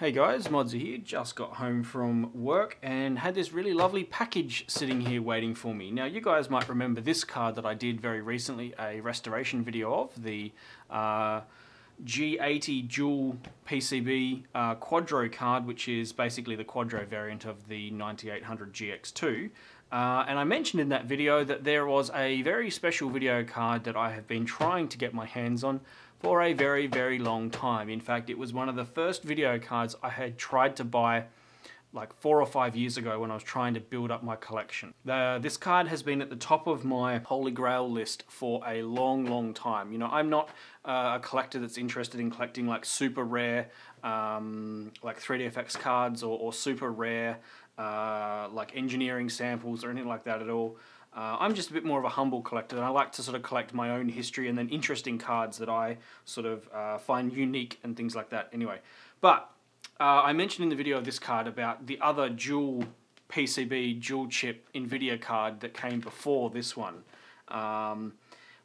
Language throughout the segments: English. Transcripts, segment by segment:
Hey guys, Modsy here. Just got home from work and had this really lovely package sitting here waiting for me. Now you guys might remember this card that I did very recently, a restoration video of, the G80 dual PCB Quadro card, which is basically the Quadro variant of the 9800 GX2. And I mentioned in that video that there was a very special video card that I have been trying to get my hands on for a very, very long time. In fact, it was one of the first video cards I had tried to buy like 4 or 5 years ago when I was trying to build up my collection. This card has been at the top of my holy grail list for a long, long time. You know, I'm not a collector that's interested in collecting like super rare like 3DFX cards or super rare like engineering samples or anything like that at all. I'm just a bit more of a humble collector, and I like to sort of collect my own history and then interesting cards that I sort of find unique and things like that. Anyway, but I mentioned in the video of this card about the other dual PCB, dual chip NVIDIA card that came before this one.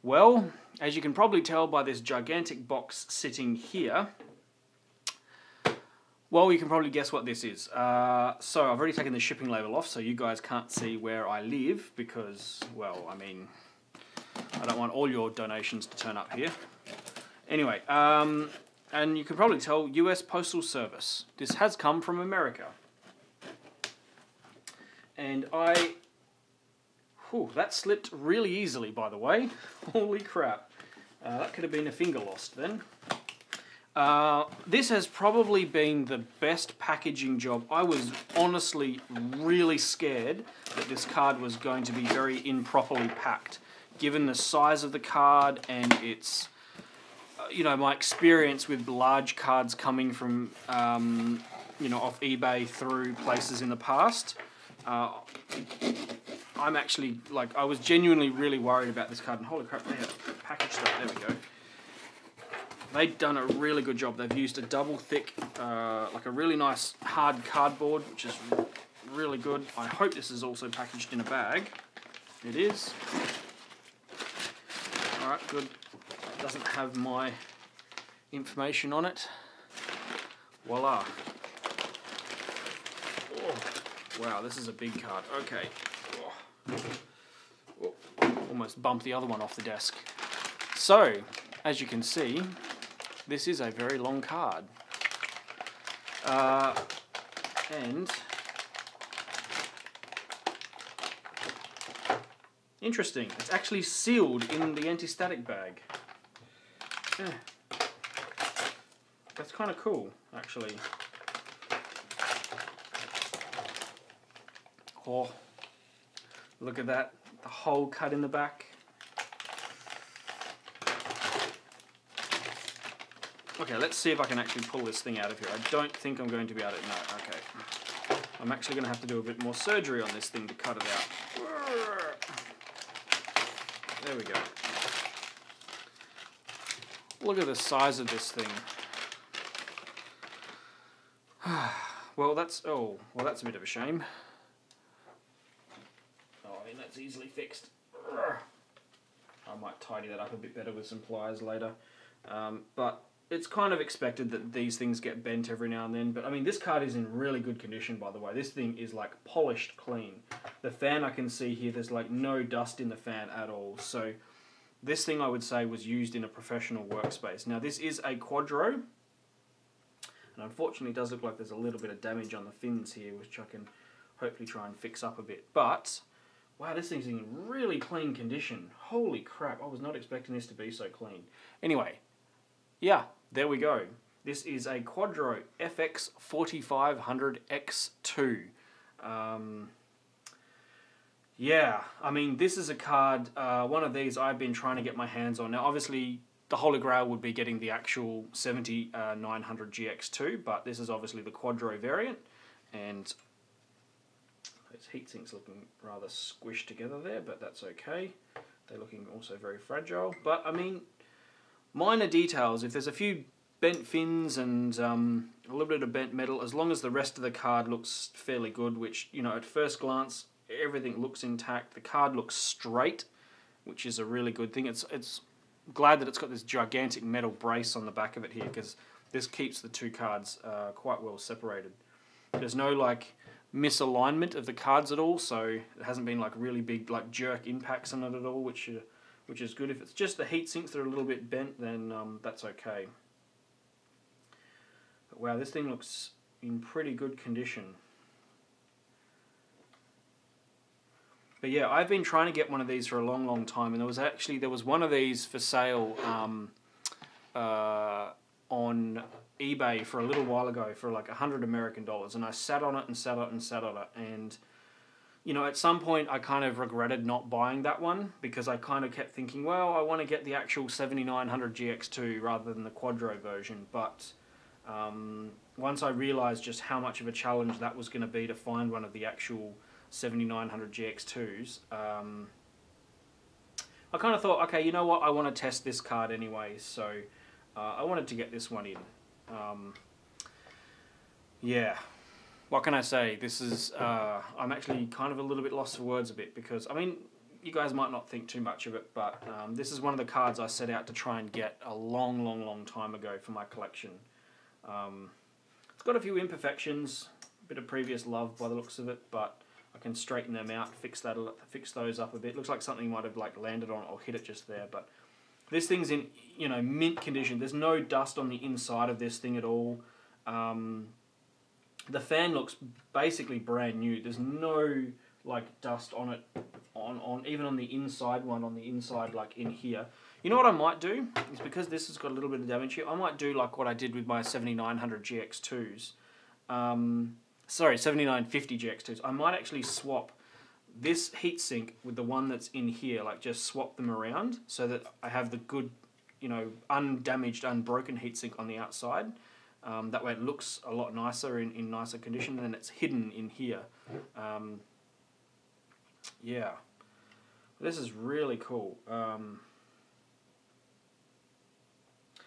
Well, as you can probably tell by this gigantic box sitting here, well, you can probably guess what this is. So I've already taken the shipping label off, so you guys can't see where I live because, well, I mean, I don't want all your donations to turn up here. Anyway, and you can probably tell, US Postal Service. This has come from America. And that slipped really easily, by the way. Holy crap. That could have been a finger lost then. This has probably been the best packaging job. I was honestly really scared that this card was going to be very improperly packed, given the size of the card and its, you know, my experience with large cards coming from, you know, off eBay through places in the past. I'm actually, like, I was genuinely really worried about this card, and holy crap, they have packaged up, there we go. They've done a really good job. They've used a double thick, like a really nice hard cardboard, which is really good. I hope this is also packaged in a bag. It is. Alright, good. It doesn't have my information on it. Voila. Oh, wow, this is a big card. Okay. Oh, almost bumped the other one off the desk. So, as you can see, this is a very long card. And interesting, it's actually sealed in the anti-static bag. Yeah. That's kind of cool, actually. Oh, look at that, the hole cut in the back. Okay, let's see if I can actually pull this thing out of here. I don't think I'm going to be able to. No, okay. I'm actually going to have to do a bit more surgery on this thing to cut it out. There we go. Look at the size of this thing. Well, that's a bit of a shame. Oh, I mean, that's easily fixed. I might tidy that up a bit better with some pliers later. But it's kind of expected that these things get bent every now and then, but I mean, this card is in really good condition, by the way. This thing is like polished clean. The fan, I can see here, there's like no dust in the fan at all. So this thing, I would say, was used in a professional workspace. Now, this is a Quadro, and unfortunately it does look like there's a little bit of damage on the fins here, which I can hopefully try and fix up a bit. But wow, this thing's in really clean condition. Holy crap, I was not expecting this to be so clean. Anyway, yeah, there we go. This is a Quadro FX 4500X2. Yeah, I mean, this is a card, one of these I've been trying to get my hands on. Now, obviously, the Holy Grail would be getting the actual 7900 GX2, but this is obviously the Quadro variant, and those heatsinks looking rather squished together there, but that's okay. They're looking also very fragile, but I mean, minor details. If there's a few bent fins and a little bit of bent metal, as long as the rest of the card looks fairly good, which, you know, at first glance, everything looks intact. The card looks straight, which is a really good thing. It's glad that it's got this gigantic metal brace on the back of it here, because this keeps the two cards quite well separated. There's no like misalignment of the cards at all, so it hasn't been like really big like jerk impacts on it at all, which is good. If it's just the heat sinks that are a little bit bent, then that's okay. But wow, this thing looks in pretty good condition. But yeah, I've been trying to get one of these for a long time, and there was one of these for sale on eBay for a little while ago for like $100 American, and I sat on it and sat on it and sat on it, and you know, at some point I kind of regretted not buying that one because I kind of kept thinking, well, I want to get the actual 7900 GX2 rather than the Quadro version, but once I realised just how much of a challenge that was going to be to find one of the actual 7900 GX2s, I kind of thought, okay, you know what, I want to test this card anyway, so I wanted to get this one in. Yeah, what can I say? This is, I'm actually kind of a little bit lost for words a bit because, I mean, you guys might not think too much of it, but this is one of the cards I set out to try and get a long time ago for my collection. It's got a few imperfections, a bit of previous love by the looks of it, but I can straighten them out, fix those up a bit. Looks like something might have like landed on it or hit it just there, but this thing's in, you know, mint condition. There's no dust on the inside of this thing at all. The fan looks basically brand new. There's no like dust on it, even on the inside one, on the inside like in here. You know what I might do is, because this has got a little bit of damage here, I might do like what I did with my 7900 GX2s. Sorry, 7950 GX2s. I might actually swap this heatsink with the one that's in here, like just swap them around so that I have the good, you know, undamaged, unbroken heatsink on the outside. That way it looks a lot nicer, in nicer condition, and it's hidden in here. Yeah, this is really cool.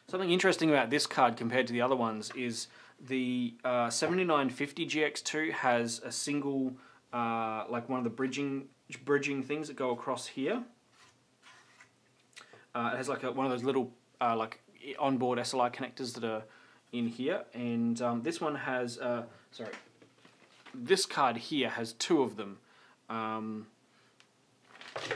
Something interesting about this card compared to the other ones is the 7950 GX2 has a single, like one of the bridging things that go across here. It has like one of those little like onboard SLI connectors that are in here, and this one has, sorry, this card here has two of them.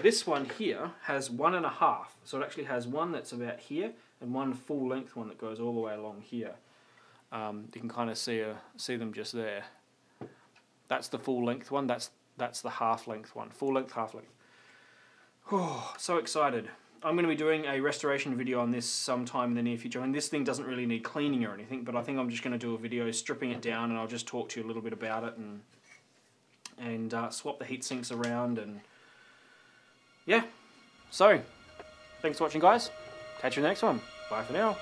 This one here has 1.5, so it actually has one that's about here and one full length one that goes all the way along here. You can kind of see them just there. That's the full length one. That's the half length one. Full length, half length. Oh, so excited! I'm going to be doing a restoration video on this sometime in the near future. I mean, this thing doesn't really need cleaning or anything, but I think I'm just going to do a video stripping it down, and I'll just talk to you a little bit about it and swap the heat sinks around, and yeah. So, thanks for watching, guys. Catch you in the next one. Bye for now.